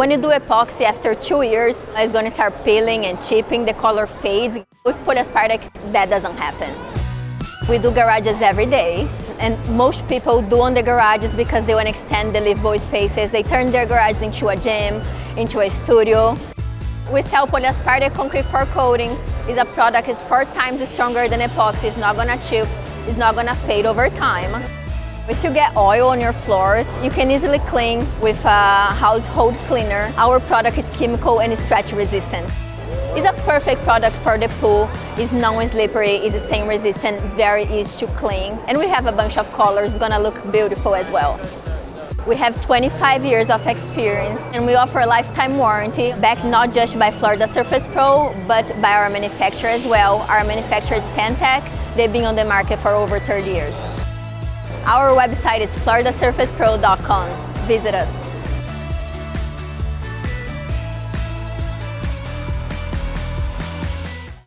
When you do epoxy after 2 years, it's going to start peeling and chipping, the color fades. With Polyaspartic, that doesn't happen. We do garages every day, and most people do on the garages because they want to extend the livable spaces. They turn their garage into a gym, into a studio. We sell Polyaspartic concrete floor coatings. It's a product that's 4 times stronger than epoxy. It's not gonna chip, it's not gonna fade over time. If you get oil on your floors, you can easily clean with a household cleaner. Our product is chemical and stretch resistant. It's a perfect product for the pool. It's non-slippery, it's stain resistant, very easy to clean. And we have a bunch of colors, it's gonna look beautiful as well. We have 25 years of experience, and we offer a lifetime warranty backed not just by Florida Surface Pro, but by our manufacturer as well. Our manufacturer is Pentec. They've been on the market for over 30 years. Our website is floridasurfacepro.com. Visit us.